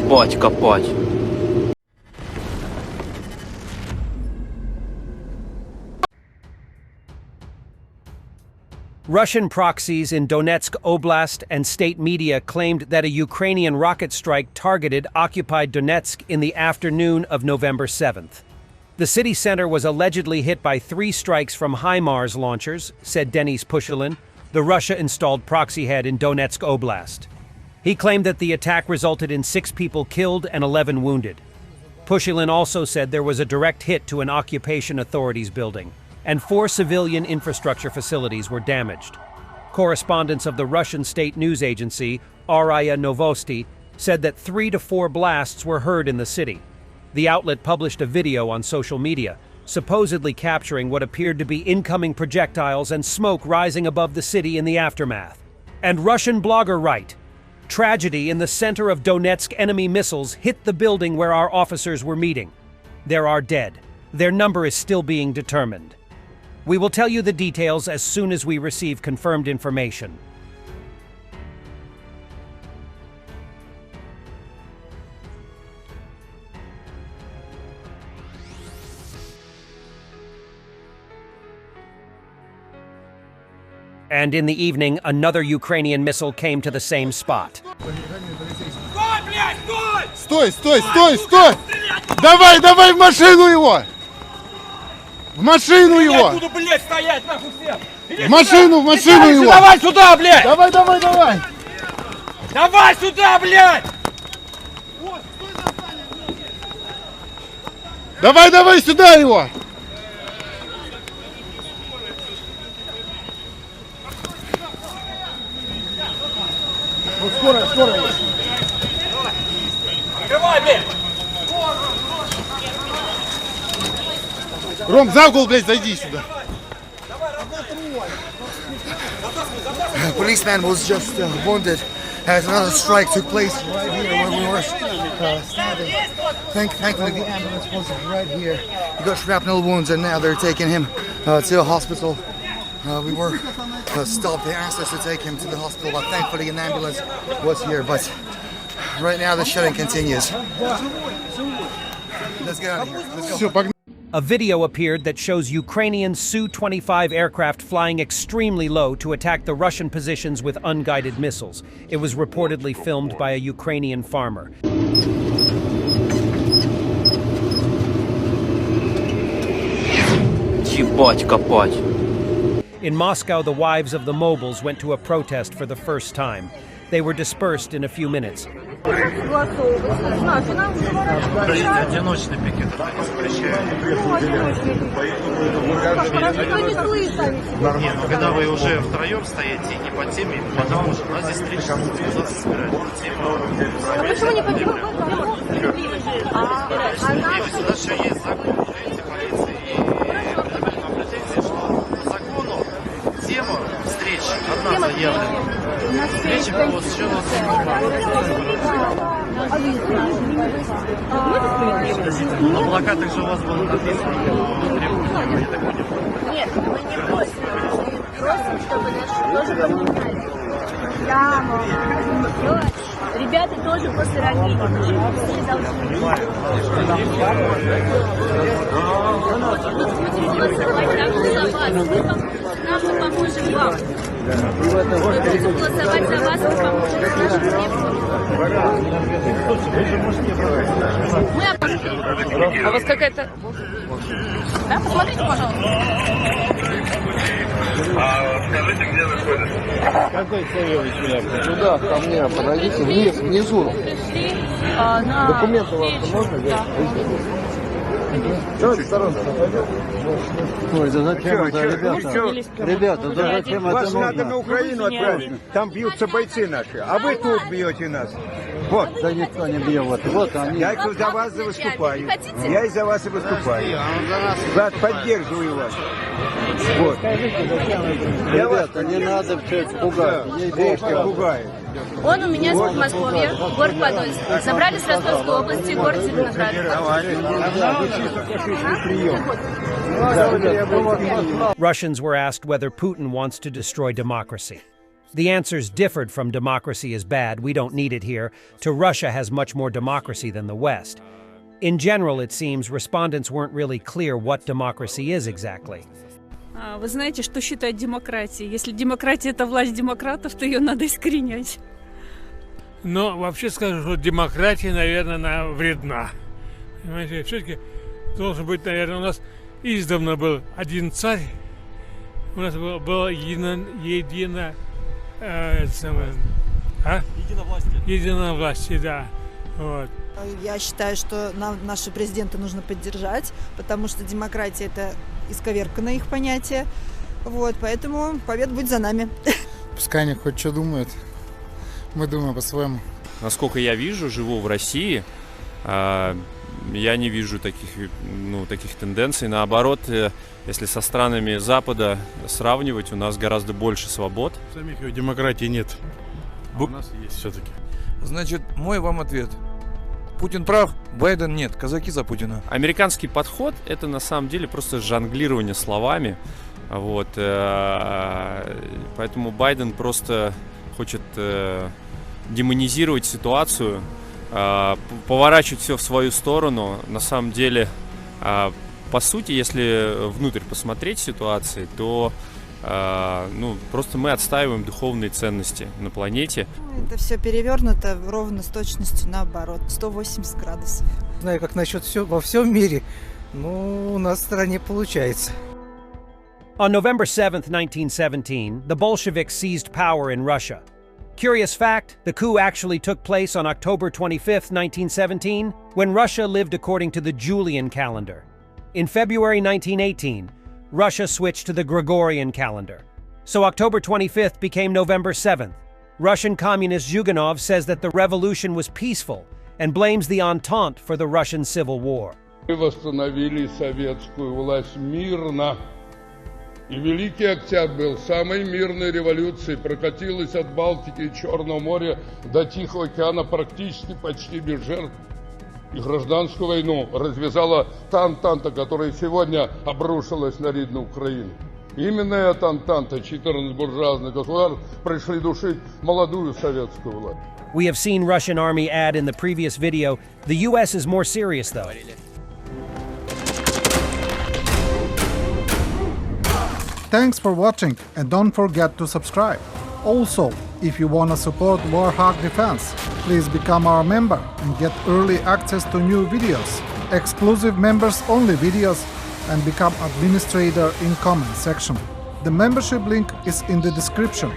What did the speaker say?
Ебать, копать. Russian proxies in Donetsk Oblast and state media claimed that a Ukrainian rocket strike targeted occupied Donetsk in the afternoon of November 7th. The city center was allegedly hit by 3 strikes from HIMARS launchers, said Denis Pushilin, the Russia-installed proxy head in Donetsk Oblast. He claimed that the attack resulted in 6 people killed and 11 wounded. Pushilin also said there was a direct hit to an occupation authorities building, and 4 civilian infrastructure facilities were damaged. Correspondents of the Russian state news agency, RIA Novosti, said that 3 to 4 blasts were heard in the city. The outlet published a video on social media, supposedly capturing what appeared to be incoming projectiles and smoke rising above the city in the aftermath. And Russian blogger write, "Tragedy in the center of Donetsk, enemy missiles hit the building where our officers were meeting. There are dead. Their number is still being determined. We will tell you the details as soon as we receive confirmed information." And in the evening, another Ukrainian missile came to the same spot. Стой, стой, стой, стой! Давай, давай в машину его! В машину его! Буду, блядь, стоять, нахуй все! В машину его! Давай сюда, блядь! Давай, давай, давай! Давай сюда, блядь! Давай, давай сюда его! Вот скоро, скоро. Открывай, блядь! Ром, за угол, блядь, зайди сюда. Policeman was just wounded as another strike took place right here where we were standing. Thankfully the ambulance was right here. He got shrapnel wounds and now they're taking him to a hospital. We were stopped. They asked us to take him to the hospital, but thankfully an ambulance was here. But right now the shelling continues. Let's get out of here. Let's go. A video appeared that shows Ukrainian Su-25 aircraft flying extremely low to attack the Russian positions with unguided missiles. It was reportedly filmed by a Ukrainian farmer. Ебать, копать. In Moscow, the wives of the mobiles went to a protest for the first time. They were dispersed in a few minutes. Одиночный пикет запрещают. Нет, ну когда вы уже втроем стоите и не по теме, потому что у нас здесь 3 часа собирают. А почему не по теме? У нас еще есть закон, полиции, и претензии, что по закону тема встреч одна заявлена. Встречи посвящена на плакатах же у вас было написано, я так понял. Нет, мы не просим. Просим, чтобы тоже поменяли. Ребята тоже после ранения. Все должны нам мы поможем вам. Мы будем голосовать за вас, мы поможем нашим требованиям. А у вас какая-то... Да, посмотрите, пожалуйста. Скажите, где находится? Какой целевый? Сюда, ко мне, подойдите, вниз, внизу. Документы у вас можно взять? Давайте осторожно. Ой, да зачем это, ребята? Ребята, да зачем это Вас нужно? надо на Украину отправить. Там бьются бойцы наши, а вы тут бьете нас. Вот. Да никто не бьет. Вот они. Я за вас выступаю. Я и за вас и выступаю. Брат, поддерживаю вас. Вот. Ребята, не надо все это пугать. Не бейте. Пугает. Он у меня из Подмосковья, город Подольск. Забрали с Ростовской области, город Зеленоград. Russians were asked whether Putin wants to destroy democracy. The answers differed from democracy is bad, we don't need it here, to Russia has much more democracy than the West. In general, it seems, respondents weren't really clear what democracy is exactly. Вы знаете, что считать демократией? Если демократия – это власть демократов, то ее надо искоренять. Но вообще скажу, что демократия, наверное, она вредна. Понимаете, все-таки должен быть, наверное, у нас издавна был один царь, у нас было единовластие, да. Вот. Я считаю, что наши президенты нужно поддержать, потому что демократия – это исковеркано их понятие. Вот, поэтому победа будет за нами. Пускай они хоть что думают. Мы думаем по-своему. Насколько я вижу, живу в России, я не вижу таких тенденций. Наоборот, если со странами Запада сравнивать, у нас гораздо больше свобод. Самих демократии нет. У нас есть все-таки. Значит, мой вам ответ. Путин прав, Байден нет, казаки за Путина. Американский подход – это на самом деле просто жонглирование словами. Вот, поэтому Байден просто хочет демонизировать ситуацию, поворачивать все в свою сторону. На самом деле, по сути, если внутрь посмотреть ситуации, то просто мы отстаиваем духовные ценности на планете. Это все перевернуто ровно с точностью наоборот, 180 градусов. Знаю, как насчет во всем мире, но у нас в стране получается. On November 7th, 1917, the Bolsheviks seized power in Russia. Curious fact, the coup actually took place on October 25th, 1917, when Russia lived according to the Julian calendar. In February 1918, Russia switched to the Gregorian calendar. So October 25th became November 7th. Russian communist Zhuganov says that the revolution was peaceful and blames the Entente for the Russian Civil War. Мы восстановили советскую власть мирно. И Великий Октябрь был самой мирной революцией, прокатилась от Балтики и Черного моря до Тихого океана практически почти без жертв. И гражданскую войну развязала та Антанта, которая сегодня обрушилась на рідну Украину. Именно эта Антанта, 14 буржуазных государств, пришли душить молодую советскую власть. We have seen Russian army add in the previous video, the US is more serious though. Thanks for watching and don't forget to subscribe. Also, if you want to support Warthog Defense, please become our member and get early access to new videos, exclusive members only videos, and become administrator in comment section. The membership link is in the description.